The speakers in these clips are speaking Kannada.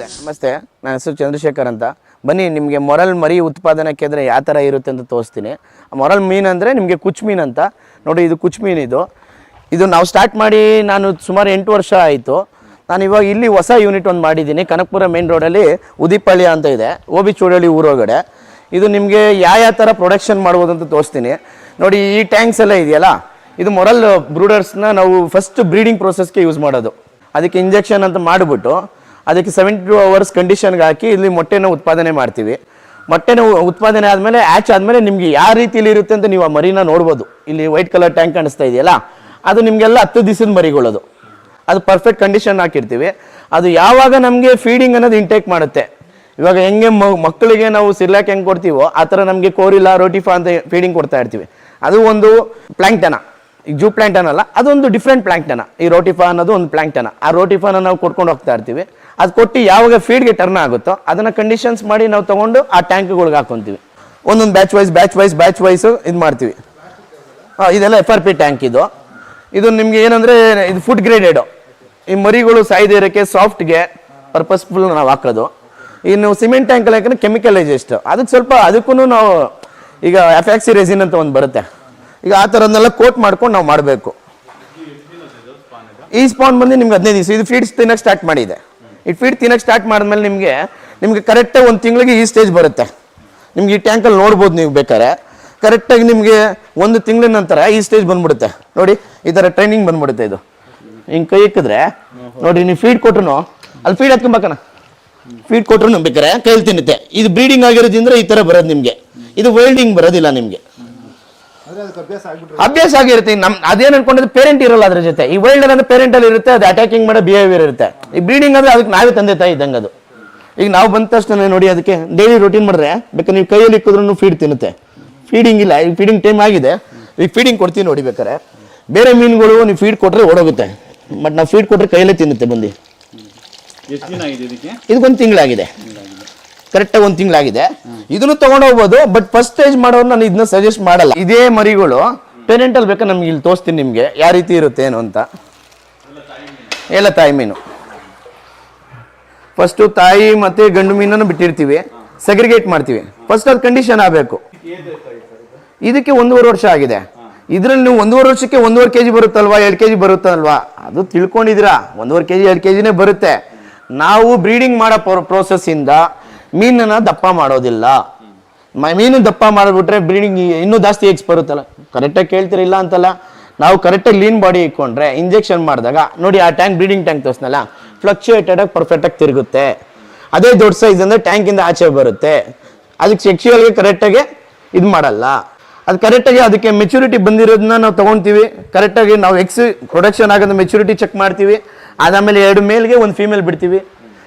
ನಮಸ್ತೆ, ನನ್ನ ಹೆಸರು ಚಂದ್ರಶೇಖರ್ ಅಂತ. ಬನ್ನಿ ನಿಮಗೆ ಮೊರಲ್ ಮರಿ ಉತ್ಪಾದನಾ ಕೇಂದ್ರ ಯಾವ ಥರ ಇರುತ್ತೆ ಅಂತ ತೋರಿಸ್ತೀನಿ. ಮೊರಲ್ ಮೀನು ಅಂದರೆ ನಿಮಗೆ ಕುಚ್ ಮೀನು ಅಂತ ನೋಡಿ. ಇದು ಕುಚ್ ಮೀನು. ಇದು ನಾವು ಸ್ಟಾರ್ಟ್ ಮಾಡಿ ನಾನು ಸುಮಾರು 8 ವರ್ಷ ಆಯಿತು. ನಾನು ಇವಾಗ ಇಲ್ಲಿ ಹೊಸ ಯೂನಿಟ್ ಒಂದು ಮಾಡಿದ್ದೀನಿ. ಕನಕಪುರ ಮೇನ್ ರೋಡಲ್ಲಿ ಉದಿಪಳ್ಳಿ ಅಂತ ಇದೆ, ಓಬಿ ಚೂಡಳ್ಳಿ ಊರೊಳಗಡೆ. ಇದು ನಿಮಗೆ ಯಾವ ಥರ ಪ್ರೊಡಕ್ಷನ್ ಮಾಡ್ಬೋದು ಅಂತ ತೋರಿಸ್ತೀನಿ ನೋಡಿ. ಈ ಟ್ಯಾಂಕ್ಸ್ ಎಲ್ಲ ಇದೆಯಲ್ಲ, ಇದು ಮೊರಲ್ ಬ್ರೂಡರ್ಸ್ನ ನಾವು ಫಸ್ಟ್ ಬ್ರೀಡಿಂಗ್ ಪ್ರೋಸೆಸ್ಗೆ ಯೂಸ್ ಮಾಡೋದು. ಅದಕ್ಕೆ ಇಂಜೆಕ್ಷನ್ ಅಂತ ಮಾಡಿಬಿಟ್ಟು ಅದಕ್ಕೆ 72 hours ಕಂಡೀಷನ್ಗೆ ಹಾಕಿ ಇಲ್ಲಿ ಮೊಟ್ಟೆನ ಉತ್ಪಾದನೆ ಮಾಡ್ತೀವಿ. ಮೊಟ್ಟೆನ ಉತ್ಪಾದನೆ ಆದಮೇಲೆ ಹ್ಯಾಚ್ ಆದಮೇಲೆ ನಿಮಗೆ ಯಾವ ರೀತಿಯಲ್ಲಿ ಇರುತ್ತೆ ಅಂತ ನೀವು ಆ ಮರಿನ ನೋಡ್ಬೋದು. ಇಲ್ಲಿ ವೈಟ್ ಕಲರ್ ಟ್ಯಾಂಕ್ ಕಾಣಿಸ್ತಾ ಇದೆಯಲ್ಲ, ಅದು ನಿಮಗೆಲ್ಲ 10 ದಿವಸದ ಮರಿಗಳದು. ಅದು ಪರ್ಫೆಕ್ಟ್ ಕಂಡೀಷನ್ ಹಾಕಿರ್ತೀವಿ. ಅದು ಯಾವಾಗ ನಮಗೆ ಫೀಡಿಂಗ್ ಅನ್ನೋದು ಇಂಟೇಕ್ ಮಾಡುತ್ತೆ. ಇವಾಗ ಹೆಂಗೆ ಮಕ್ಕಳಿಗೆ ನಾವು ಸಿರ್ಲಾಕ್ ಹೆಂಗೆ ಕೊಡ್ತೀವೋ ಆ ಥರ ನಮಗೆ ಕೋರಿಲ್ಲ ರೋಟಿಫಾ ಅಂತ ಫೀಡಿಂಗ್ ಕೊಡ್ತಾ ಇರ್ತೀವಿ. ಅದು ಒಂದು ಪ್ಲಾಂಕ್ಟನ. ಈಗ ಜೂ ಪ್ಲಾಂಕ್ಟನ್ ಅಲ್ಲ, ಅದೊಂದು ಡಿಫ್ರೆಂಟ್ ಪ್ಲಾಂಕ್ಟನ. ಈ ರೋಟಿಫಾ ಅನ್ನೋದು ಒಂದು ಪ್ಲಾಂಕ್ಟನ. ಆ ರೋಟಿಫಾನ ನಾವು ಕೊಟ್ಕೊಂಡು ಹೋಗ್ತಾ ಇರ್ತೀವಿ. ಅದು ಕೊಟ್ಟು ಯಾವಾಗ ಫೀಡ್ಗೆ ಟರ್ನ್ ಆಗುತ್ತೋ ಅದನ್ನು ಕಂಡೀಷನ್ಸ್ ಮಾಡಿ ನಾವು ತೊಗೊಂಡು ಆ ಟ್ಯಾಂಕ್ಗಳಿಗೆ ಹಾಕೊತೀವಿ. ಒಂದೊಂದು ಬ್ಯಾಚ್ ವೈಸ್ ಇದು ಮಾಡ್ತೀವಿ. ಇದೆಲ್ಲ FRP ಟ್ಯಾಂಕ್. ಇದು ನಿಮಗೆ ಏನಂದರೆ ಇದು ಫುಡ್ ಗ್ರೇಡೆಡು. ಈ ಮರಿಗಳು ಸಾಯ್ದೇ ಇರೋಕ್ಕೆ ಸಾಫ್ಟ್ಗೆ ಪರ್ಪಸ್ಫುಲ್ ನಾವು ಹಾಕೋದು. ಇನ್ನು ಸಿಮೆಂಟ್ ಟ್ಯಾಂಕಲ್ಲಿ ಹಾಕಿದ್ರೆ ಕೆಮಿಕಲೈಸೇಸ್ಟ್. ಅದಕ್ಕೆ ಸ್ವಲ್ಪ ಅದಕ್ಕೂ ನಾವು ಈಗ ಎಫ್ಯಾಕ್ಸಿ ರೆಸಿನ್ ಅಂತ ಒಂದು ಬರುತ್ತೆ. ಈಗ ಆ ಥರದನ್ನೆಲ್ಲ ಕೋಟ್ ಮಾಡ್ಕೊಂಡು ನಾವು ಮಾಡಬೇಕು. ಈ ಸ್ಪಾನ್ ಬಂದು ನಿಮ್ಗೆ 15 ದಿವಸ. ಇದು ಫೀಡ್ಸ್ ತಿನ್ನಕ್ಕೆ ಸ್ಟಾರ್ಟ್ ಮಾಡಿದೆ. ಈ ಫೀಡ್ ತಿನ್ನಕ್ಕೆ ಸ್ಟಾರ್ಟ್ ಮಾಡಿದ್ಮೇಲೆ ನಿಮಗೆ ಕರೆಕ್ಟಾಗಿ 1 ತಿಂಗಳಿಗೆ ಈ ಸ್ಟೇಜ್ ಬರುತ್ತೆ. ನಿಮ್ಗೆ ಈ ಟ್ಯಾಂಕಲ್ಲಿ ನೋಡ್ಬೋದು ನೀವು ಬೇಕಾದ್ರೆ. ಕರೆಕ್ಟಾಗಿ ನಿಮಗೆ 1 ತಿಂಗಳ ನಂತರ ಈ ಸ್ಟೇಜ್ ಬಂದ್ಬಿಡುತ್ತೆ ನೋಡಿ. ಈ ಥರ ಟ್ರೈನಿಂಗ್ ಬಂದ್ಬಿಡುತ್ತೆ. ಇದು ಹಿಂಗೆ ಕೈ ಇಕ್ಕಿದ್ರೆ ನೋಡಿ, ನೀವು ಫೀಡ್ ಕೊಟ್ರು ಅಲ್ಲಿ ಫೀಡ್ ಹಾಕ್ಕೊಂಬೇಕನ. ಫೀಡ್ ಕೊಟ್ರು ಬೇಕಾರೆ ಕೈಯಲ್ಲಿ ತಿನ್ನುತ್ತೆ. ಇದು ಬ್ರೀಡಿಂಗ್ ಆಗಿರೋದ್ರಿಂದ ಈ ಥರ ಬರೋದು ನಿಮಗೆ. ಇದು ವೈಲ್ಡಿಂಗ್ ಬರೋದಿಲ್ಲ ನಿಮಗೆ. ಅಭ್ಯಾಸ ಆಗಿರುತ್ತೆ. ಅದೇನು ಅನ್ಕೊಂಡಿದ್ದು ಪೇರೆಂಟ್ ಇರಲ್ಲ ಅದ್ರ ಜೊತೆ. ಈ ವೈಲ್ಡ್ ಅಂದ್ರೆ ಪೇರೆಂಟಲ್ಲಿ ಇರುತ್ತೆ, ಅದು ಅಟ್ಯಾಕಿಂಗ್ ಮಾಡೋ ಬಿಹೇವಿಯರ್ ಇರುತ್ತೆ. ಈ ಬ್ರೀಡಿಂಗ್ ಅಂದ್ರೆ ಅದಕ್ಕೆ ನಾವೇ ತಂದೆ ತಾಯಿ ಇದ್ದಂಗೆ. ಅದು ಈಗ ನಾವು ಬಂದ ತಕ್ಷಣ ನೋಡಿ ಅದಕ್ಕೆ ಡೈಲಿ ರೂಟೀನ್ ಮಾಡಿದ್ರೆ ಬೇಕಾದ್ರೆ ನೀವು ಕೈಯಲ್ಲಿ ಇಕ್ಕಿದ್ರು ಫೀಡ್ ತಿನ್ನುತ್ತೆ. ಫೀಡಿಂಗ್ ಇಲ್ಲ, ಈಗ ಫೀಡಿಂಗ್ ಟೈಮ್ ಆಗಿದೆ, ಈಗ ಫೀಡಿಂಗ್ ಕೊಡ್ತೀವಿ ನೋಡಿ. ಬೇಕಾರೆ ಬೇರೆ ಮೀನುಗಳು ನೀವು ಫೀಡ್ ಕೊಟ್ಟರೆ ಓಡೋಗುತ್ತೆ, ಬಟ್ ನಾವು ಫೀಡ್ ಕೊಟ್ಟರೆ ಕೈಯಲ್ಲೇ ತಿನ್ನುತ್ತೆ ಬಂದು. ಇದಕ್ಕೊಂದು ತಿಂಗಳಾಗಿದೆ, ಕರೆಕ್ಟಾಗಿ 1 ತಿಂಗಳಾಗಿದೆ. ಇದನ್ನು ತಗೊಂಡು ಹೋಗ್ಬೋದು, ಬಟ್ ಫಸ್ಟ್ ಸ್ಟೇಜ್ ಮಾಡೋರು ನಾನು ಇದನ್ನ ಸಜೆಸ್ಟ್ ಮಾಡಲ್ಲ. ಇದೇ ಮರಿಗಳು ಪೇರೆಂಟಲ್ಲಿ ಬೇಕಾದ್ರೆ ನಮ್ಗೆ ಇಲ್ಲಿ ತೋರಿಸ್ತೀನಿ ನಿಮಗೆ ಯಾವ ರೀತಿ ಇರುತ್ತೆ ಏನು ಅಂತ. ಎಲ್ಲ ತಾಯಿ ಮೀನು. ಫಸ್ಟು ತಾಯಿ ಮತ್ತು ಗಂಡು ಮೀನನ್ನು ಬಿಟ್ಟಿರ್ತೀವಿ, ಸೆಗ್ರಿಗೇಟ್ ಮಾಡ್ತೀವಿ. ಫಸ್ಟ್ ಅದು ಕಂಡೀಷನ್ ಆಗಬೇಕು. ಇದಕ್ಕೆ 1.5 ವರ್ಷ ಆಗಿದೆ. ಇದರಲ್ಲಿ ನೀವು 1.5 ವರ್ಷಕ್ಕೆ 1.5 kg ಬರುತ್ತಲ್ವಾ, 2 kg ಬರುತ್ತಲ್ವಾ, ಅದು ತಿಳ್ಕೊಂಡಿದ್ದೀರಾ. 1.5 kg 2 kgನೇ ಬರುತ್ತೆ. ನಾವು ಬ್ರೀಡಿಂಗ್ ಮಾಡೋ ಪ್ರೋಸೆಸ್ಸಿಂದ ಮೀನನ್ನು ದಪ್ಪ ಮಾಡೋದಿಲ್ಲ. ಮೀನು ದಪ್ಪ ಮಾಡಿಬಿಟ್ರೆ ಬ್ರೀಡಿಂಗ್ ಇನ್ನೂ ಜಾಸ್ತಿ ಎಗ್ಸ್ ಬರುತ್ತಲ್ಲ. ಕರೆಕ್ಟಾಗಿ ಕೇಳ್ತಿರಿಲ್ಲ ಅಂತಲ್ಲ. ನಾವು ಕರೆಕ್ಟಾಗಿ ಲೀನ್ ಬಾಡಿ ಇಟ್ಕೊಂಡ್ರೆ ಇಂಜೆಕ್ಷನ್ ಮಾಡಿದಾಗ ನೋಡಿ, ಆ ಟ್ಯಾಂಕ್ ಬ್ರೀಡಿಂಗ್ ಟ್ಯಾಂಕ್ ತೋರಿಸ್ನಲ್ಲ, ಫ್ಲಕ್ಚುಯೇಟೆಡ್ ಆಗಿ ಪರ್ಫೆಕ್ಟಾಗಿ ತಿರುಗುತ್ತೆ. ಅದೇ ದೊಡ್ಡ ಸೈಜ್ ಅಂದರೆ ಟ್ಯಾಂಕಿಂದ ಆಚೆ ಬರುತ್ತೆ. ಅದಕ್ಕೆ ಸೆಕ್ಸುವಲ್ಗೆ ಕರೆಕ್ಟಾಗಿ ಇದು ಮಾಡಲ್ಲ. ಅದು ಕರೆಕ್ಟಾಗಿ ಅದಕ್ಕೆ ಮೆಚುರಿಟಿ ಬಂದಿರೋದನ್ನ ನಾವು ತೊಗೊತೀವಿ. ಕರೆಕ್ಟಾಗಿ ನಾವು ಎಗ್ಸ್ ಪ್ರೊಡಕ್ಷನ್ ಆಗೋದು ಮೆಚುರಿಟಿ ಚೆಕ್ ಮಾಡ್ತೀವಿ. ಅದಾದಮೇಲೆ 2 ಮೇಲ್ಗೆ 1 ಫೀಮೇಲ್ ಬಿಡ್ತೀವಿ.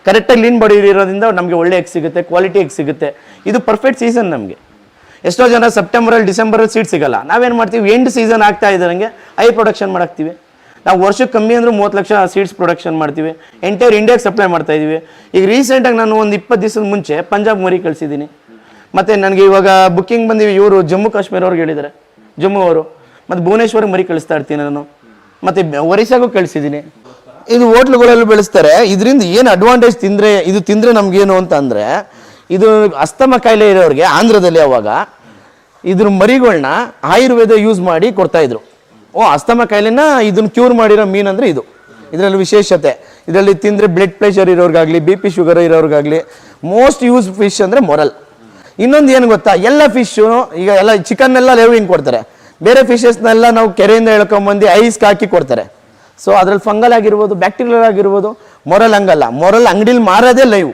ಕರೆಕ್ಟಾಗಿ ಲೀನ್ ಬಾಡಿ ಇರೋದ್ರಿಂದ ನಮಗೆ ಒಳ್ಳೆ ಎಗ್ ಸಿಗುತ್ತೆ, ಕ್ವಾಲಿಟಿ ಎಗ್ ಸಿಗುತ್ತೆ. ಇದು ಪರ್ಫೆಕ್ಟ್ ಸೀಸನ್ ನಮಗೆ. ಎಷ್ಟೋ ಜನ ಸೆಪ್ಟೆಂಬರಲ್ಲಿ ಡಿಸೆಂಬರಲ್ಲಿ ಸೀಡ್ ಸಿಗಲ್ಲ. ನಾವೇನು ಮಾಡ್ತೀವಿ, ಎಂಡ್ ಸೀಸನ್ ಆಗ್ತಾ ಇದ್ದಂಗೆ ಹೈ ಪ್ರೊಡಕ್ಷನ್ ಮಾಡಾಕ್ತೀವಿ. ನಾವು ವರ್ಷಕ್ಕೆ ಕಮ್ಮಿ ಅಂದ್ರೆ 30 ಲಕ್ಷ ಸೀಡ್ಸ್ ಪ್ರೊಡಕ್ಷನ್ ಮಾಡ್ತೀವಿ. ಎಂಟೈರ್ ಇಂಡಿಯಾಗೆ ಸಪ್ಲೈ ಮಾಡ್ತಾ ಇದೀವಿ. ಈಗ ರೀಸೆಂಟಾಗಿ ನಾನು ಒಂದು 20 ದಿವಸದ ಮುಂಚೆ ಪಂಜಾಬ್ ಮರಿ ಕಳಿಸಿದ್ದೀನಿ. ಮತ್ತು ನನಗೆ ಇವಾಗ ಬುಕ್ಕಿಂಗ್ ಬಂದಿವಿ. ಇವರು ಜಮ್ಮು ಕಾಶ್ಮೀರ ಅವ್ರಿಗೆ ಹೇಳಿದ್ದಾರೆ, ಜಮ್ಮು ಅವರು. ಮತ್ತು ಭುವನೇಶ್ವರ್ಗೆ ಮರಿ ಕಳಿಸ್ತಾ ಇರ್ತೀನಿ ನಾನು. ಮತ್ತು ಒರಿಸ್ಸಾಗೂ ಕಳಿಸಿದ್ದೀನಿ. ಇದು ಹೋಟ್ಲುಗಳಲ್ಲಿ ಬೆಳೆಸ್ತಾರೆ. ಇದರಿಂದ ಏನು ಅಡ್ವಾಂಟೇಜ್ ತಿಂದರೆ ನಮಗೇನು ಅಂತ ಅಂದರೆ, ಇದು ಅಸ್ತಮ ಕಾಯಿಲೆ ಇರೋರಿಗೆ ಆಂಧ್ರದಲ್ಲಿ ಅವಾಗ ಇದ್ರ ಮರಿಗಳನ್ನ ಆಯುರ್ವೇದ ಯೂಸ್ ಮಾಡಿ ಕೊಡ್ತಾಯಿದ್ರು. ಅಸ್ತಮ ಕಾಯಿಲೆನ ಇದನ್ನು ಕ್ಯೂರ್ ಮಾಡಿರೋ ಮೀನು ಅಂದರೆ ಇದು. ಇದರಲ್ಲಿ ವಿಶೇಷತೆ, ಇದರಲ್ಲಿ ತಿಂದರೆ ಬ್ಲಡ್ ಪ್ರೆಷರ್ ಇರೋರಿಗಾಗಲಿ, BP ಶುಗರ್ ಇರೋರಿಗಾಗಲಿ ಮೋಸ್ಟ್ ಯೂಸ್ ಫಿಶ್ ಅಂದರೆ ಮೊರಲ್. ಇನ್ನೊಂದು ಏನು ಗೊತ್ತಾ, ಎಲ್ಲ ಫಿಶ್ಶು ಈಗ ಎಲ್ಲ ಚಿಕನ್ನೆಲ್ಲ ಲೈವಿಂಗ್ ಕೊಡ್ತಾರೆ. ಬೇರೆ ಫಿಶಸ್ನೆಲ್ಲ ನಾವು ಕೆರೆಯಿಂದ ಎಳ್ಕೊಂಬಂದು ಐಸ್ಗೆ ಹಾಕಿ ಕೊಡ್ತಾರೆ. ಸೊ ಅದ್ರಲ್ಲಿ ಫಂಗಲ್ ಆಗಿರ್ಬೋದು, ಬ್ಯಾಕ್ಟೀರಿಯಲ್ ಆಗಿರ್ಬೋದು. ಮೊರಲ್ ಹಂಗಲ್ಲ. ಮೊರಲ್ ಅಂಗಡಿಲಿ ಮಾರೋದೇ ಲೈವ್.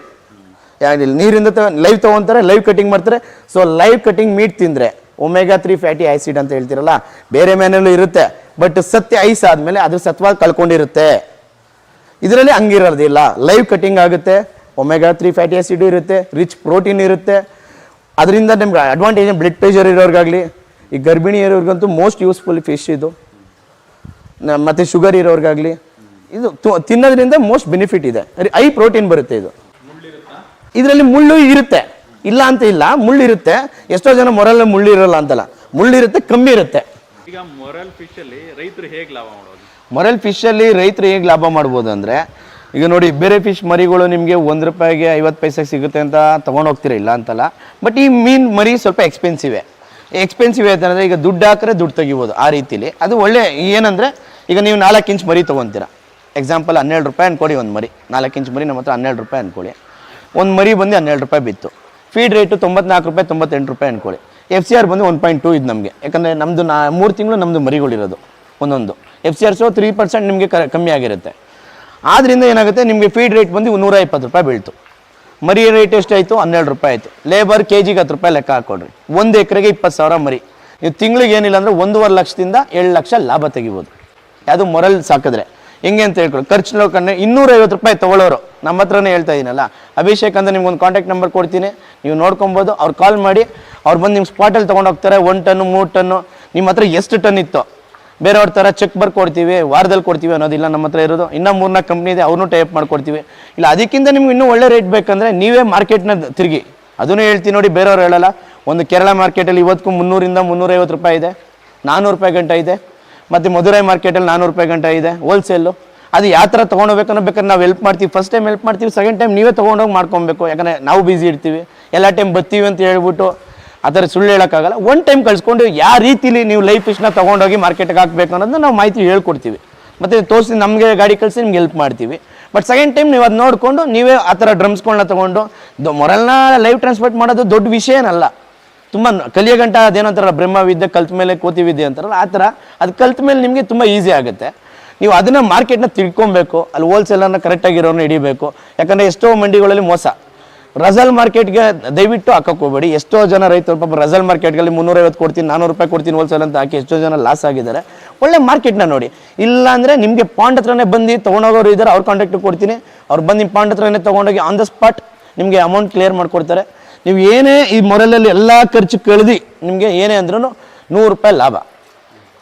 ಯಾಕಿಲ್ಲ, ನೀರಿಂದ ಲೈವ್ ತೊಗೊತಾರೆ, ಲೈವ್ ಕಟಿಂಗ್ ಮಾಡ್ತಾರೆ. ಸೊ ಲೈವ್ ಕಟಿಂಗ್ ಮೀಟ್ ತಿಂದರೆ omega-3 ಫ್ಯಾಟಿ ಆ್ಯಸಿಡ್ ಅಂತ ಹೇಳ್ತಿರಲ್ಲ, ಬೇರೆ ಮೇನಲ್ಲೂ ಇರುತ್ತೆ. ಬಟ್ ಸತ್ಯ ಐಸ್ ಆದಮೇಲೆ ಅದ್ರ ಸತ್ವ ಕಳ್ಕೊಂಡಿರುತ್ತೆ. ಇದರಲ್ಲಿ ಹಂಗಿರೋದಿಲ್ಲ. ಲೈವ್ ಕಟಿಂಗ್ ಆಗುತ್ತೆ, omega-3 ಫ್ಯಾಟಿ ಆ್ಯಸಿಡ್ ಇರುತ್ತೆ, ರಿಚ್ ಪ್ರೋಟೀನ್ ಇರುತ್ತೆ. ಅದರಿಂದ ನಿಮ್ಗೆ ಅಡ್ವಾಂಟೇಜ್. ಬ್ಲಡ್ ಪ್ರೆಷರ್ ಇರೋರಿಗಾಗಲಿ, ಈ ಗರ್ಭಿಣಿ ಇರೋರಿಗಂತೂ ಮೋಸ್ಟ್ ಯೂಸ್ಫುಲ್ ಫಿಶ್ ಇದು. ಮತ್ತು ಶುಗರ್ ಇರೋರಿಗಾಗಲಿ ಇದು ತಿನ್ನೋದ್ರಿಂದ ಮೋಸ್ಟ್ ಬೆನಿಫಿಟ್ ಇದೆ. ಹೈ ಪ್ರೋಟೀನ್ ಬರುತ್ತೆ. ಇದರಲ್ಲಿ ಮುಳ್ಳು ಇರುತ್ತೆ, ಇಲ್ಲ ಅಂತ ಇಲ್ಲ, ಮುಳ್ಳಿರುತ್ತೆ. ಎಷ್ಟೋ ಜನ ಮೊರಲ್ ಮುಳ್ಳಿರಲ್ಲ ಅಂತಲ್ಲ, ಮುಳ್ಳಿರುತ್ತೆ, ಕಮ್ಮಿ ಇರುತ್ತೆ. ಈಗ ಮೊರಲ್ ಫಿಶಲ್ಲಿ ರೈತರು ಹೇಗೆ ಲಾಭ ಮಾಡೋದು? ಮೊರಲ್ ಫಿಶಲ್ಲಿ ರೈತರು ಹೇಗೆ ಲಾಭ ಮಾಡ್ಬೋದು ಅಂದರೆ, ಈಗ ನೋಡಿ ಬೇರೆ ಫಿಶ್ ಮರಿಗಳು ನಿಮಗೆ ₹1 50 ಪೈಸೆಗೆ ಸಿಗುತ್ತೆ ಅಂತ ತೊಗೊಂಡು ಹೋಗ್ತೀರಾ, ಇಲ್ಲ ಅಂತಲ್ಲ. ಬಟ್ ಈ ಮೀನು ಮರಿ ಸ್ವಲ್ಪ ಎಕ್ಸ್ಪೆನ್ಸಿವ್ ಅಂತಂದರೆ ಈಗ ದುಡ್ಡು ಹಾಕಿದ್ರೆ ದುಡ್ಡು ತೆಗಿಬೋದು ಆ ರೀತಿಲಿ. ಅದು ಒಳ್ಳೆ ಏನಂದರೆ ಈಗ ನೀವು 4 ಇಂಚ್ ಮರಿ ತೊಗೊತೀರಾ, ಎಕ್ಸಾಂಪಲ್ ₹12 ಅನ್ಕೊಳ್ಳಿ ಒಂದು ಮರಿ. 4 ಇಂಚ್ ಮರಿ ನಮ್ಮ ಹತ್ರ ₹12 ಅನ್ಕೊಳ್ಳಿ. ಒಂದು ಮರಿ ಬಂದು ₹12 ಬಿತ್ತು. ಫೀಡ್ ರೇಟು ₹94 98 ಅನ್ಕೊಳ್ಳಿ. FCR ಬಂದು 1.2 ಇದು ನಮಗೆ, ಯಾಕಂದರೆ ನಮ್ಮದು 3 ತಿಂಗಳು ನಮ್ಮದು ಮರಿಗಳಿರೋದು ಒಂದೊಂದು. FCR 3% ನಿಮಗೆ ಕಮ್ಮಿ ಆಗಿರುತ್ತೆ. ಆದ್ದರಿಂದ ಏನಾಗುತ್ತೆ, ನಿಮಗೆ ಫೀಡ್ ರೇಟ್ ಬಂದು ₹120 ಬೀಳ್ತು. ಮರಿ ರೇಟ್ ಎಷ್ಟಾಯಿತು? ₹12 ಆಯಿತು. ಲೇಬರ್ ಕೆಜಿಗೆ ₹10 ಲೆಕ್ಕ ಹಾಕ್ಕೊಡ್ರಿ. 1 ಎಕರೆಗೆ 20,000 ಮರಿ. ನೀವು ತಿಂಗಳಿಗೆ ಏನಿಲ್ಲ ಅಂದರೆ 1.5 ಲಕ್ಷದಿಂದ 7 ಲಕ್ಷ ಲಾಭ ತೆಗಿಬೋದು, ಯಾವುದು ಮೊರಲ್ ಸಾಕಿದ್ರೆ. ಹೆಂಗೆ ಅಂತ ಹೇಳ್ಕೊಡಿ, ಖರ್ಚು ನೋಡ್ಕೊಂಡ್ರೆ ₹250 ತೊಗೊಳ್ಳೋರು ನಮ್ಮ ಹತ್ರನೇ ಹೇಳ್ತಾ ಇದ್ದೀನಲ್ಲ. ಅಭಿಷೇಕ್ ಅಂತ ನಿಮ್ಗೊಂದು ಕಾಂಟ್ಯಾಕ್ಟ್ ನಂಬರ್ ಕೊಡ್ತೀನಿ, ನೀವು ನೋಡ್ಕೊಬೋದು. ಅವ್ರು ಕಾಲ್ ಮಾಡಿ, ಅವ್ರು ಬಂದು ನಿಮ್ಮ ಸ್ಪಾಟಲ್ಲಿ ತೊಗೊಂಡು ಹೋಗ್ತಾರೆ. 1 ಟನ್ನು 3 ಟನ್ನು ನಿಮ್ಮ ಹತ್ರ ಎಷ್ಟು ಟನ್ ಇತ್ತು, ಬೇರೆಯವ್ರ ಥರ ಚೆಕ್ ಬರ್ಕೊಡ್ತೀವಿ, ವಾರದಲ್ಲಿ ಕೊಡ್ತೀವಿ ಅನ್ನೋದಿಲ್ಲ ನಮ್ಮ ಹತ್ರ ಇರೋದು. ಇನ್ನೂ 3-4 ಕಂಪ್ನಿ ಇದೆ, ಅವ್ರನ್ನೂ ಟೈಪ್ ಮಾಡ್ಕೊಡ್ತೀವಿ. ಇಲ್ಲ ಅದಕ್ಕಿಂತ ನಿಮ್ಗೆ ಇನ್ನೂ ಒಳ್ಳೆ ರೇಟ್ ಬೇಕಂದರೆ ನೀವೇ ಮಾರ್ಕೆಟ್ನ ತಿರುಗಿ. ಅದನ್ನು ಹೇಳ್ತೀನಿ ನೋಡಿ, ಬೇರೆಯವ್ರು ಹೇಳಲ್ಲ. ಒಂದು ಕೇರಳ ಮಾರ್ಕೆಟಲ್ಲಿ ಇವತ್ತಿಗೂ ₹300 350 ಇದೆ, ₹400 ಗಂಟ ಇದೆ. ಮತ್ತು ಮಧುರೈ ಮಾರ್ಕೆಟಲ್ಲಿ ₹400 ಗಂಟ ಇದೆ ಹೋಲ್ಸೇಲು. ಅದು ಯಾವ ಥರ ತೊಗೊಂಡೋಗ್ಬೇಕನ್ನೋ ಬೇಕಾದ್ರೆ ನಾವು ಹೆಲ್ಪ್ ಮಾಡ್ತೀವಿ. ಫಸ್ಟ್ ಟೈಮ್ ಹೆಲ್ಪ್ ಮಾಡ್ತೀವಿ, ಸೆಕೆಂಡ್ ಟೈಮ್ ನೀವೇ ತೊಗೊಂಡೋಗಿ ಮಾಡ್ಕೊಬೇಕು. ಯಾಕಂದರೆ ನಾವು ಬ್ಯುಸಿ ಇರ್ತೀವಿ, ಎಲ್ಲ ಟೈಮ್ ಬರ್ತೀವಿ ಅಂತ ಹೇಳ್ಬಿಟ್ಟು ಆ ಥರ ಸುಳ್ಳು ಹೇಳೋಕ್ಕಾಗಲ್ಲ. ಒನ್ ಟೈಮ್ ಕಳಿಸ್ಕೊಂಡು ಯಾವ ರೀತಿಲಿ ನೀವು ಲೈಫ್ ಫಿಶ್ನ ತೊಗೊಂಡೋಗಿ ಮಾರ್ಕೆಟ್ಗೆ ಹಾಕಬೇಕು ಅನ್ನೋದನ್ನ ನಾವು ಮಾಹಿತಿ ಹೇಳ್ಕೊಡ್ತೀವಿ. ಮತ್ತು ತೋರಿಸಿ ನಮಗೆ ಗಾಡಿ ಕಳಿಸಿ ನಿಮ್ಗೆ ಹೆಲ್ಪ್ ಮಾಡ್ತೀವಿ. ಬಟ್ ಸೆಕೆಂಡ್ ಟೈಮ್ ನೀವು ಅದು ನೋಡಿಕೊಂಡು ನೀವೇ ಆ ಥರ ಡ್ರಮ್ಸ್ಗಳನ್ನ ತೊಗೊಂಡು ಮೊರಲ್ನ ಲೈವ್ ಟ್ರಾನ್ಸ್ಪೋರ್ಟ್ ಮಾಡೋದು ದೊಡ್ಡ ವಿಷಯ ಏನಲ್ಲ. ತುಂಬ ಕಲಿಯೋ ಗಂಟ ಅದೇನಂತಾರಲ್ಲ, ಬ್ರಹ್ಮವಿದ್ಯೆ ಕಲ್ತ ಮೇಲೆ ಕೋತಿ ವಿದ್ಯೆ ಅಂತಾರಲ್ಲ, ಆ ಥರ ಅದು ಕಲ್ತ ಮೇಲೆ ನಿಮಗೆ ತುಂಬ ಈಸಿ ಆಗುತ್ತೆ. ನೀವು ಅದನ್ನು ಮಾರ್ಕೆಟ್ನ ತಿಳ್ಕೊಬೇಕು. ಅಲ್ಲಿ ಹೋಲ್ಸೇಲನ್ನು ಕರೆಕ್ಟಾಗಿರೋರನ್ನ ಹಿಡಿಬೇಕು. ಯಾಕಂದರೆ ಎಷ್ಟೋ ಮಂಡಿಗಳಲ್ಲಿ ಮೋಸ. ರಜಲ್ ಮಾರ್ಕೆಟ್ಗೆ ದಯವಿಟ್ಟು ಹಾಕಕ್ಕೆ ಹೋಗಬೇಡಿ. ಎಷ್ಟೋ ಜನ ರೈತರು ಪಾಪ ರಜಲ್ ಮಾರ್ಕೆಟ್ಗಳಲ್ಲಿ ₹350 ಕೊಡ್ತೀನಿ, ₹400 ಕೊಡ್ತೀನಿ ಹೋಲ್ಸೇಲ್ ಅಂತ ಹಾಕಿ ಎಷ್ಟೋ ಜನ ಲಾಸ್ ಆಗಿದ್ದಾರೆ. ಒಳ್ಳೆ ಮಾರ್ಕೆಟ್ನ ನೋಡಿ. ಇಲ್ಲ ಅಂದರೆ ನಿಮಗೆ ಪಾಂಡ್ ಹತ್ರನೇ ಬಂದು ತೊಗೊಂಡೋಗೋರು ಇದ್ದಾರೆ, ಅವ್ರ ಕಾಂಟ್ಯಾಕ್ಟ್ ಕೊಡ್ತೀನಿ. ಅವ್ರು ಬಂದು ನಿಮ್ಮ ಪಾಂಡ್ ಹತ್ರನೇ ತೊಗೊಂಡೋಗಿ ಆನ್ ದ ಸ್ಪಾಟ್ ನಿಮಗೆ ಅಮೌಂಟ್ ಕ್ಲಿಯರ್ ಮಾಡಿಕೊಡ್ತಾರೆ. ನೀವು ಏನೇ ಈ ಮೊರಲಲ್ಲಿ ಎಲ್ಲ ಖರ್ಚು ಕಳೆದು ನಿಮಗೆ ಏನೇ ಅಂದ್ರೂ ₹100 ಲಾಭ.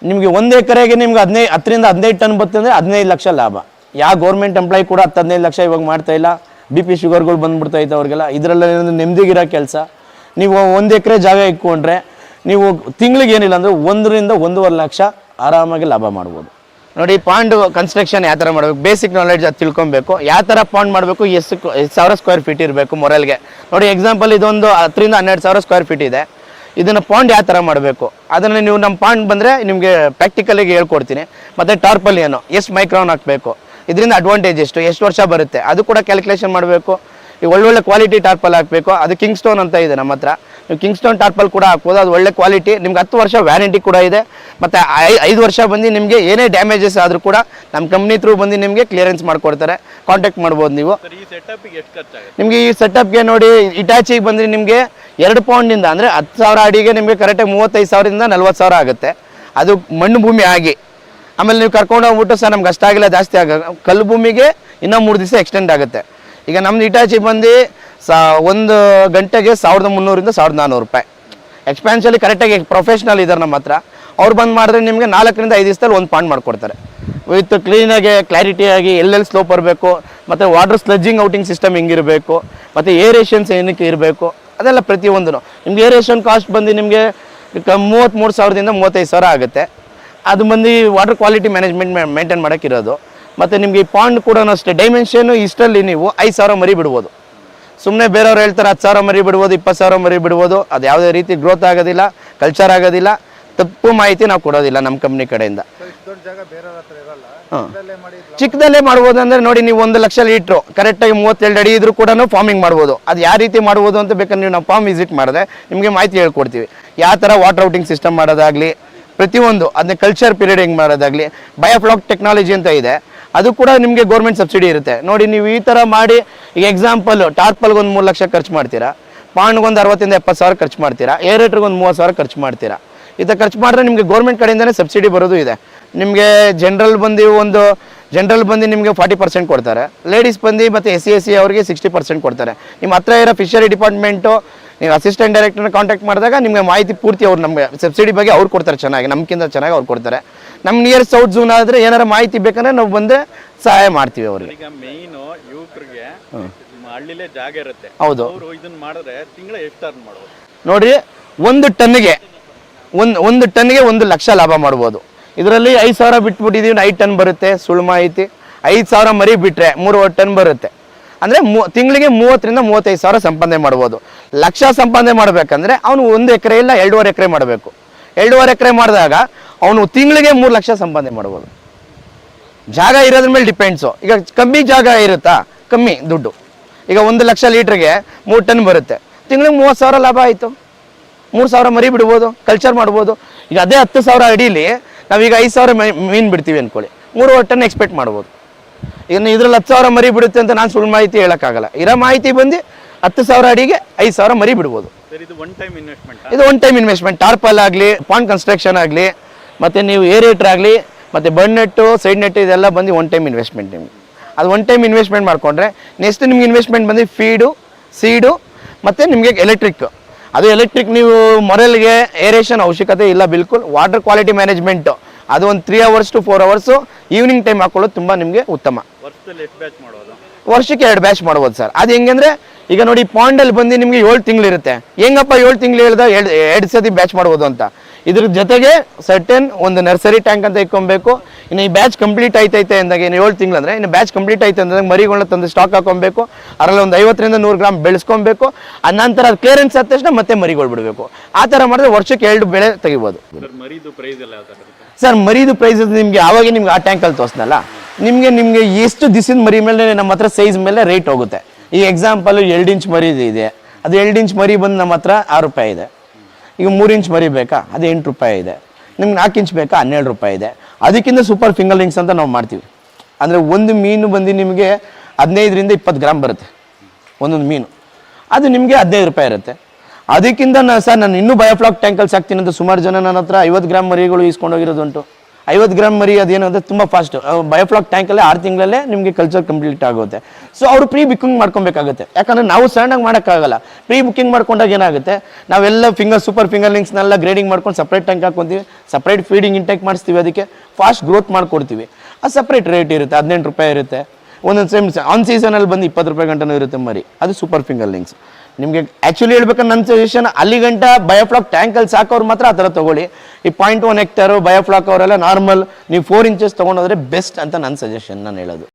ನಿಮಗೆ 1 ಎಕರೆಗೆ ನಿಮ್ಗೆ 10ರಿಂದ 15 ಟನ್ ಬರ್ತದೆ ಅಂದರೆ 15 ಲಕ್ಷ ಲಾಭ. ಯಾವ ಗೌರ್ಮೆಂಟ್ ಎಂಪ್ಲಾಯ್ ಕೂಡ 10-15 ಲಕ್ಷ ಇವಾಗ ಮಾಡ್ತಾ ಇಲ್ಲ. BP ಶುಗರ್ಗಳು ಬಂದ್ಬಿಡ್ತಾಯಿತ್ತು ಅವ್ರಿಗೆಲ್ಲ. ಇದರಲ್ಲ ನೆಮ್ಮದಿಗಿರೋ ಕೆಲಸ. ನೀವು 1 ಎಕರೆ ಜಾಗ ಇಟ್ಕೊಂಡ್ರೆ ನೀವು ತಿಂಗಳಿಗೆ ಏನಿಲ್ಲ ಅಂದರೆ 1ರಿಂದ 1.5 ಲಕ್ಷ ಆರಾಮಾಗಿ ಲಾಭ ಮಾಡ್ಬೋದು. ನೋಡಿ, ಪಾಂಡ್ ಕನ್ಸ್ಟ್ರಕ್ಷನ್ ಯಾವ ಥರ ಮಾಡಬೇಕು, ಬೇಸಿಕ್ ನಾಲೆಡ್ಜ್ ಅದು ತಿಳ್ಕೊಬೇಕು. ಯಾವ ಥರ ಪಾಂಡ್ ಮಾಡಬೇಕು, ಎಷ್ಟು 1000 ಸ್ಕ್ವೇರ್ ಫೀಟ್ ಇರಬೇಕು ಮೊರಲ್ಗೆ. ನೋಡಿ ಎಕ್ಸಾಂಪಲ್, ಇದೊಂದು 10ರಿಂದ 12,000 ಸ್ಕ್ವೇರ್ ಫೀಟ್ ಇದೆ. ಇದನ್ನು ಪಾಂಡ್ ಯಾವ ಥರ ಮಾಡಬೇಕು ಅದನ್ನು ನೀವು ನಮ್ಮ ಪಾಂಡ್ ಬಂದರೆ ನಿಮಗೆ ಪ್ರಾಕ್ಟಿಕಲಿಗೆ ಹೇಳ್ಕೊಡ್ತೀನಿ. ಮತ್ತು ಟಾರ್ಪಲಿಯನ್ನು ಎಷ್ಟು ಮೈಕ್ರಾನ್ ಹಾಕಬೇಕು, ಇದರಿಂದ ಅಡ್ವಾಂಟೇಜ್ ಎಷ್ಟು ವರ್ಷ ಬರುತ್ತೆ ಅದು ಕೂಡ ಕ್ಯಾಲ್ಕುಲೇಷನ್ ಮಾಡಬೇಕು. ಈ ಒಳ್ಳೊಳ್ಳೆ ಕ್ವಾಲಿಟಿ ಟಾರ್ಪಲ್ ಹಾಕಬೇಕು. ಅದು ಕಿಂಗ್ ಸ್ಟೋನ್ ಅಂತ ಇದೆ ನಮ್ಮ ಹತ್ರ. ನೀವು ಕಿಂಗ್ ಸ್ಟೋನ್ ಟಾರ್ಪಲ್ ಕೂಡ ಹಾಕ್ಬೋದು. ಅದು ಒಳ್ಳೆ ಕ್ವಾಲಿಟಿ. ನಿಮ್ಗೆ 10 ವರ್ಷ ವ್ಯಾರಂಟಿ ಕೂಡ ಇದೆ. ಮತ್ತು 5 ವರ್ಷ ಬಂದು ನಿಮಗೆ ಏನೇ ಡ್ಯಾಮೇಜಸ್ ಆದರೂ ಕೂಡ ನಮ್ಮ ಕಂಪ್ನಿ ಥ್ರೂ ಬಂದು ನಿಮಗೆ ಕ್ಲಿಯರೆನ್ಸ್ ಮಾಡಿಕೊಡ್ತಾರೆ. ಕಾಂಟ್ಯಾಕ್ಟ್ ಮಾಡ್ಬೋದು ನೀವು. ನಿಮಗೆ ಈ ಸೆಟಪ್ಗೆ ನೋಡಿ, ಇಟಾಚಿಗೆ ಬಂದರೆ ನಿಮಗೆ 2 ಪೌಂಡಿಂದ ಅಂದರೆ 10,000 ಅಡಿಗೆ ನಿಮಗೆ ಕರೆಕ್ಟಾಗಿ 35,000ರಿಂದ 40,000 ಆಗುತ್ತೆ. ಅದು ಮಣ್ಣು ಭೂಮಿ ಆಗಿ. ಆಮೇಲೆ ನೀವು ಕರ್ಕೊಂಡು ಹೋಗ್ಬಿಟ್ಟು ಸರ್ ನಮ್ಗೆ ಅಷ್ಟಾಗಿಲ್ಲ, ಜಾಸ್ತಿ ಕಲ್ಲು ಭೂಮಿಗೆ ಇನ್ನೂ 3 ದಿವಸ ಎಕ್ಸ್ಟೆಂಡ್ ಆಗುತ್ತೆ. ಈಗ ನಮ್ದು ಇಟಾಚಿ ಬಂದು 1 ಗಂಟೆಗೆ 1300ರಿಂದ 1400 ಎಕ್ಸ್ಪೆನ್ಷಲಿ ಕರೆಕ್ಟಾಗಿ ಪ್ರೊಫೆಷ್ನಲ್ ಇದ್ದಾರೆ ನಮ್ಮ ಹತ್ರ. ಅವ್ರು ಬಂದು ಮಾಡಿದ್ರೆ ನಿಮಗೆ 4ರಿಂದ 5 ದಿವಸದಲ್ಲಿ ಒಂದು ಪಾಂಡ್ ಮಾಡಿಕೊಡ್ತಾರೆ. ವಿತ್ ಕ್ಲೀನಾಗಿ ಕ್ಲಾರಿಟಿಯಾಗಿ ಎಲ್ಲೆಲ್ಲಿ ಸ್ಲೋಪ್ ಬರಬೇಕು, ಮತ್ತು ವಾಟರ್ ಸ್ಲಜ್ಜಿಂಗ್ ಔಟಿಂಗ್ ಸಿಸ್ಟಮ್ ಹೆಂಗಿರಬೇಕು, ಮತ್ತು ಏರೇಷನ್ಸ್ ಏನಕ್ಕೆ ಇರಬೇಕು, ಅದೆಲ್ಲ ಪ್ರತಿಯೊಂದು. ನಿಮ್ಗೆ ಏರೇಷನ್ ಕಾಸ್ಟ್ ಬಂದು ನಿಮಗೆ 33,000ದಿಂದ 35,000 ಆಗುತ್ತೆ. ಅದು ಬಂದು ವಾಟರ್ ಕ್ವಾಲಿಟಿ ಮ್ಯಾನೇಜ್ಮೆಂಟ್ ಮೇಂಟೈನ್ ಮಾಡೋಕ್ಕಿರೋದು. ಮತ್ತು ನಿಮಗೆ ಈ ಪಾಂಡ್ ಕೂಡ ಅಷ್ಟೇ ಡೈಮೆನ್ಷನ್ನು ಇಷ್ಟರಲ್ಲಿ ನೀವು 5,000 ಮರಿ ಬಿಡ್ಬೋದು. ಸುಮ್ಮನೆ ಬೇರೆಯವ್ರು ಹೇಳ್ತಾರೆ 10,000 ಮರಿ ಬಿಡ್ಬೋದು, 20,000 ಮರಿ ಬಿಡ್ಬೋದು. ಅದು ಯಾವುದೇ ರೀತಿ ಗ್ರೋತ್ ಆಗೋದಿಲ್ಲ, ಕಲ್ಚರ್ ಆಗೋದಿಲ್ಲ. ತಪ್ಪು ಮಾಹಿತಿ ನಾವು ಕೊಡೋದಿಲ್ಲ ನಮ್ಮ ಕಂಪ್ನಿ ಕಡೆಯಿಂದ. ಚಿಕ್ಕದಲ್ಲೇ ಮಾಡ್ಬೋದು ಅಂದರೆ ನೋಡಿ, ನೀವು 1 ಲಕ್ಷ ಲೀಟ್ರು ಕರೆಕ್ಟಾಗಿ 32 ಅಡಿ ಇದ್ರೂ ಕೂಡ ಫಾರ್ಮಿಂಗ್ ಮಾಡ್ಬೋದು. ಅದು ಯಾವ ರೀತಿ ಮಾಡ್ಬೋದು ಅಂತ ಬೇಕಾದ್ರೆ ನೀವು ನಾವು ಫಾರ್ಮ್ ವಿಸಿಟ್ ಮಾಡಿದ್ರೆ ನಿಮಗೆ ಮಾಹಿತಿ ಹೇಳ್ಕೊಡ್ತೀವಿ. ಯಾವ ಥರ ವಾಟರ್ ಔಟಿಂಗ್ ಸಿಸ್ಟಮ್ ಮಾಡೋದಾಗಲಿ, ಪ್ರತಿಯೊಂದು ಅದನ್ನ ಕಲ್ಚರ್ ಪೀರಿಯಡ್ ಹೆಂಗೆ ಮಾಡೋದಾಗಲಿ. ಬಯೋಫ್ಲಾಕ್ ಟೆಕ್ನಾಲಜಿ ಅಂತ ಇದೆ, ಅದು ಕೂಡ ನಿಮಗೆ ಗೌರ್ಮೆಂಟ್ ಸಬ್ಸಿಡಿ ಇರುತ್ತೆ. ನೋಡಿ, ನೀವು ಈ ಥರ ಮಾಡಿ, ಈಗ ಎಕ್ಸಾಂಪಲ್ ಟಾರ್ಪಲ್ಗೆ ಒಂದು 3 ಲಕ್ಷ ಖರ್ಚು ಮಾಡ್ತೀರಾ, ಪಾಂಡ್ಗೆ ಒಂದು 60ರಿಂದ 70,000 ಖರ್ಚು ಮಾಡ್ತೀರಾ, ಏರೇಟ್ರಿಗೆ ಒಂದು 30,000 ಖರ್ಚು ಮಾಡ್ತೀರಾ. ಈ ಥರ ಖರ್ಚು ಮಾಡಿದ್ರೆ ನಿಮಗೆ ಗೌರ್ಮೆಂಟ್ ಕಡೆಯಿಂದನೇ ಸಬ್ಸಿಡಿ ಬರೋದು ಇದೆ. ನಿಮಗೆ ಜನರಲ್ ಬಂದು ನಿಮಗೆ 40% ಕೊಡ್ತಾರೆ. ಲೇಡೀಸ್ ಬಂದು ಮತ್ತು SC ಅವರಿಗೆ 60% ಕೊಡ್ತಾರೆ. ನಿಮ್ಮ ಹತ್ರ ಇರೋ ಫಿಶರಿ ಡಿಪಾರ್ಟ್ಮೆಂಟು ನೀವು ಅಸಿಸ್ಟೆಂಟ್ ಡೈರೆಕ್ಟರ್ನ ಕಾಂಟ್ಯಾಕ್ಟ್ ಮಾಡಿದಾಗ ನಿಮಗೆ ಮಾಹಿತಿ ಪೂರ್ತಿ ಅವ್ರು ನಮಗೆ ಸಬ್ಸಿಡಿ ಬಗ್ಗೆ ಅವ್ರು ಕೊಡ್ತಾರೆ. ಚೆನ್ನಾಗಿ ನಮ್ಗಿಂತ ಚೆನ್ನಾಗಿ ಅವ್ರು ಕೊಡ್ತಾರೆ. ನಮ್ಮ ನಿಯರ್ ಸೌತ್ ಝೋನ್ ಆದರೆ ಏನಾರು ಮಾಹಿತಿ ಬೇಕಂದ್ರೆ ನಾವು ಬಂದರೆ ಸಹಾಯ ಮಾಡ್ತೀವಿ ಅವ್ರಿಗೆ. ಈಗ ಮೇಯ್ನು ಯುವಕರಿಗೆ ಹಳ್ಳಿಲೇ ಜಾಗ ಇರುತ್ತೆ. ಹೌದು, ಅವರು ಇದನ್ನ ಮಾಡಿದ್ರೆ ತಿಂಗಳ ಎಷ್ಟು ಅರ್ನ್ ಮಾಡ್ಬೋದು ನೋಡ್ರಿ. 1 ಟನ್ನಿಗೆ 1 ಲಕ್ಷ ಲಾಭ ಮಾಡ್ಬೋದು. ಇದರಲ್ಲಿ 5,000 ಬಿಟ್ಬಿಟ್ಟಿದ್ದೀವಿ, 5 ಟನ್ ಬರುತ್ತೆ. ಸುಳ್ಳು ಮಾಹಿತಿ. 5,000 ಮರಿ ಬಿಟ್ಟರೆ 3 ಟನ್ ಬರುತ್ತೆ. ಅಂದರೆ ತಿಂಗಳಿಗೆ 30,000 ರಿಂದ 35,000 ಸಂಪಾದನೆ ಮಾಡ್ಬೋದು. ಲಕ್ಷ ಸಂಪಾದನೆ ಮಾಡಬೇಕಂದ್ರೆ ಅವನು 1 ಎಕರೆ ಇಲ್ಲ 2.5 ಎಕರೆ ಮಾಡಬೇಕು. 2.5 ಎಕರೆ ಮಾಡಿದಾಗ ಅವನು ತಿಂಗಳಿಗೆ 3 ಲಕ್ಷ ಸಂಪಾದನೆ ಮಾಡ್ಬೋದು. ಜಾಗ ಇರೋದ್ರ ಮೇಲೆ ಡಿಪೆಂಡ್ಸು. ಈಗ ಕಮ್ಮಿ ಜಾಗ ಇರುತ್ತಾ, ಕಮ್ಮಿ ದುಡ್ಡು. ಈಗ 1 ಲಕ್ಷ ಲೀಟ್ರಿಗೆ 3 ಟನ್ ಬರುತ್ತೆ, ತಿಂಗಳಿಗೆ 30,000 ಲಾಭ ಆಯಿತು. 3,000 ಮರಿ ಬಿಡ್ಬೋದು, ಕಲ್ಚರ್ ಮಾಡ್ಬೋದು. ಈಗ ಅದೇ 10,000 ಅಡಿಲಿ ನಾವೀಗ 5,000 ಮೀನು ಬಿಡ್ತೀವಿ ಅಂದ್ಕೊಳ್ಳಿ, 3 ಟನ್ ಎಕ್ಸ್ಪೆಕ್ಟ್ ಮಾಡ್ಬೋದು. ಇನ್ನು ಇದ್ರಲ್ಲಿ 10,000 ಮರಿ ಬಿಡುತ್ತೆ ಅಂತ ನಾನು ಸುಳ್ಳು ಮಾಹಿತಿ ಹೇಳೋಕ್ಕಾಗಲ್ಲ. ಇರೋ ಮಾಹಿತಿ ಬಂದು 10,000 ಅಡಿಗೆ 5,000 ಮರಿ ಬಿಡ್ಬೋದು. ಇದು ಒನ್ ಟೈಮ್ ಇನ್ವೆಸ್ಟ್ಮೆಂಟ್. ಇದು ಒನ್ ಟೈಮ್ ಇನ್ವೆಸ್ಟ್ಮೆಂಟ್. ಟಾರ್ಪಲ್ ಆಗಲಿ, ಪಾಂಡ್ ಕನ್ಸ್ಟ್ರಕ್ಷನ್ ಆಗಲಿ, ಮತ್ತು ನೀವು ಏರೇಟ್ರ್ ಆಗಲಿ, ಮತ್ತು ಬಡ್ ನೆಟ್ಟು, ಸೈಡ್ ನೆಟ್ಟು, ಇದೆಲ್ಲ ಬಂದು ಒನ್ ಟೈಮ್ ಇನ್ವೆಸ್ಟ್ಮೆಂಟ್. ನಿಮಗೆ ಅದು ಒನ್ ಟೈಮ್ ಇನ್ವೆಸ್ಟ್ಮೆಂಟ್ ಮಾಡಿಕೊಂಡ್ರೆ ನೆಕ್ಸ್ಟ್ ನಿಮ್ಗೆ ಇನ್ವೆಸ್ಟ್ಮೆಂಟ್ ಬಂದು ಫೀಡು, ಸೀಡು ಮತ್ತು ನಿಮಗೆ ಎಲೆಕ್ಟ್ರಿಕ್. ಅದು ಎಲೆಕ್ಟ್ರಿಕ್ ನೀವು ಮೊರಲ್ಗೆ ಏರೇಷನ್ ಅವಶ್ಯಕತೆ ಇಲ್ಲ ಬಿಲ್ಕುಲ್. ವಾಟರ್ ಕ್ವಾಲಿಟಿ ಮ್ಯಾನೇಜ್ಮೆಂಟು ಅದು ಒಂದು 3 hours to 4 hours evening time ಹಾಕೊಳ್ಳೋದು ತುಂಬ ನಿಮಗೆ ಉತ್ತಮ. ವರ್ಷದಲ್ಲಿ ಎಷ್ಟು ಬ್ಯಾಚ್ ಮಾಡೋದು? ವರ್ಷಕ್ಕೆ 2 ಬ್ಯಾಚ್ ಮಾಡ್ಬೋದು ಸರ್. ಅದು ಹೆಂಗಂದ್ರೆ ಈಗ ನೋಡಿ ಪಾಂಡಲ್ಲಿ ಬಂದು ನಿಮಗೆ 7 ತಿಂಗಳು ಇರುತ್ತೆ. ಹೆಂಗಪ್ಪ 7 ತಿಂಗಳು ಹೇಳ್ದ 2 ಸತಿ ಬ್ಯಾಚ್ ಮಾಡ್ಬೋದು ಅಂತ. ಇದ್ರ ಜೊತೆಗೆ ಸರ್ಟನ್ ಒಂದು ನರ್ಸರಿ ಟ್ಯಾಂಕ್ ಅಂತ ಇಟ್ಕೊಬೇಕು. ಇನ್ನು ಈ ಬ್ಯಾಚ್ ಕಂಪ್ಲೀಟ್ ಆಯ್ತೈತೆ ಅಂದಾಗ, ಇನ್ನು 7 ತಿಂಗಳು ಅಂದರೆ ಇನ್ನು ಬ್ಯಾಚ್ ಕಂಪ್ಲೀಟ್ ಆಯ್ತು ಅಂದಾಗ ಮರಿಗಳನ್ನ ತಂದು ಸ್ಟಾಕ್ ಹಾಕೊಬೇಕು. ಅದರಲ್ಲಿ ಒಂದು 50 ರಿಂದ 100 ಗ್ರಾಮ್ ಬೆಳೆಸ್ಕೊಬೇಕು. ಅನಂತರ ಅದು ಕ್ಲಿಯರೆನ್ಸ್ ಆದ ತಕ್ಷಣ ಮತ್ತೆ ಮರಿಗಳು ಬಿಡಬೇಕು. ಆ ಥರ ಮಾಡಿದ್ರೆ ವರ್ಷಕ್ಕೆ 2 ಬೆಳೆ ತೆಗಿಬೋದು. ಮರಿದು ಪ್ರೈಸ್ ಎಲ್ಲ ಯಾವ ಥರ ಇರುತ್ತೆ? ಸರ್ ಮರಿದು ಪ್ರೈಸ್ ನಿಮಗೆ ಆವಾಗ ನಿಮ್ಗೆ ಆ ಟ್ಯಾಂಕಲ್ಲಿ ತೋರಿಸ್ನಲ್ಲ, ನಿಮಗೆ ಎಷ್ಟು ದಿವಸದ ಮರಿ ಮೇಲೆ ನಮ್ಮ ಹತ್ರ ಸೈಜ್ ಮೇಲೆ ರೇಟ್ ಹೋಗುತ್ತೆ. ಈ ಎಕ್ಸಾಂಪಲ್ 2 ಇಂಚ್ ಮರಿ ಇದೆ, ಅದು 2 ಇಂಚ್ ಮರಿ ಬಂದು ನಮ್ಮ ಹತ್ರ 6 ರೂಪಾಯಿ ಇದೆ. ಈಗ 3 ಇಂಚ್ ಮರಿ ಬೇಕಾ, ಅದು 8 ರೂಪಾಯಿ ಇದೆ. ನಿಮ್ಗೆ 4 ಇಂಚ್ ಬೇಕಾ, 12 ರೂಪಾಯಿ ಇದೆ. ಅದಕ್ಕಿಂತ ಸೂಪರ್ ಫಿಂಗರ್ಲಿಂಗ್ಸ್ ಅಂತ ನಾವು ಮಾಡ್ತೀವಿ. ಅಂದರೆ ಒಂದು ಮೀನು ಬಂದು ನಿಮಗೆ 15 ರಿಂದ 20 ಗ್ರಾಮ್ ಬರುತ್ತೆ ಒಂದೊಂದು ಮೀನು. ಅದು ನಿಮಗೆ 15 ರೂಪಾಯಿ ಇರುತ್ತೆ. ಅದಕ್ಕಿಂತ ಸರ್ ನಾನು ಇನ್ನೂ ಬಯೋಫ್ಲಾಕ್ ಟ್ಯಾಂಕಲ್ಲಿ ಸಾಕ್ತೀನಿ ಅಂತ ಸುಮಾರು ಜನ ನನ್ನ ಹತ್ರ 50 ಗ್ರಾಮ್ ಮರಿಗಳು ಇಸ್ಕೊಂಡೋಗಿರೋದುಂಟು. 50 ಗ್ರಾಮ್ ಮರಿ ಅದೇನಂದರೆ ತುಂಬ ಫಾಸ್ಟ್. ಬಯೋಫ್ಲಾಕ್ ಟ್ಯಾಂಕಲ್ಲೇ 6 ತಿಂಗಳಲ್ಲೇ ನಿಮಗೆ ಕಲ್ಚರ್ ಕಂಪ್ಲೀಟ್ ಆಗುತ್ತೆ. ಸೊ ಅವರು ಪ್ರೀ ಬುಕ್ಕಿಂಗ್ ಮಾಡ್ಕೊಬೇಕಾಗುತ್ತೆ. ಯಾಕಂದರೆ ನಾವು ಸಡನ್ನಾಗಿ ಮಾಡೋಕ್ಕಾಗಲ್ಲ. ಪ್ರೀ ಬುಕ್ಕಿಂಗ್ ಮಾಡ್ಕೊಂಡಾಗ ಏನಾಗುತ್ತೆ, ನಾವೆಲ್ಲ ಸೂಪರ್ ಫಿಂಗರ್ಲಿಂಗ್ಸ್ನೆಲ್ಲ ಗ್ರೇಡಿಂಗ್ ಮಾಡ್ಕೊಂಡು ಸಪ್ರೇಟ್ ಟ್ಯಾಂಕ್ ಹಾಕ್ಕೊತೀವಿ, ಸಪ್ರೇಟ್ ಫೀಡಿಂಗ್ ಇಂಟೇಕ್ ಮಾಡಿಸ್ತೀವಿ, ಅದಕ್ಕೆ ಫಾಸ್ಟ್ ಗ್ರೋತ್ ಮಾಡಿಕೊಡ್ತೀವಿ. ಅದು ಸಪ್ರೇಟ್ ರೇಟ್ ಇರುತ್ತೆ, 18 ರೂಪಾಯಿ ಇರುತ್ತೆ. ಒಂದೊಂದು ಸೇಮ್ ಆನ್ ಸೀಸನಲ್ಲಿ ಬಂದು 20 ರೂಪಾಯಿ ಗಂಟನೂ ಇರುತ್ತೆ ಮರಿ. ಅದು ಸೂಪರ್ ಫಿಂಗರ್ಲಿಂಗ್ಸ್. ನಿಮಗೆ ಆ್ಯಕ್ಚುಲಿ ಹೇಳ್ಬೇಕಂದ್ರೆ ನನ್ನ ಸಜೆಷನ್ ಅಲ್ಲಿ ಗಂಟ ಬಯೋಫ್ಲಾಕ್ ಟ್ಯಾಂಕಲ್ಲಿ ಸಾಕೋರು ಮಾತ್ರ ಆ ಥರ ತೊಗೊಳ್ಳಿ. ಈ 0.1 ಹೆಕ್ಟರು ಬಯೋಫ್ಲಾಕ್ ಅವರೆಲ್ಲ ನಾರ್ಮಲ್ ನೀವು 4 ಇಂಚಸ್ ತೊಗೊಂಡೋದ್ರೆ ಬೆಸ್ಟ್ ಅಂತ ನನ್ನ ಸಜೆಷನ್ ನಾನು ಹೇಳೋದು.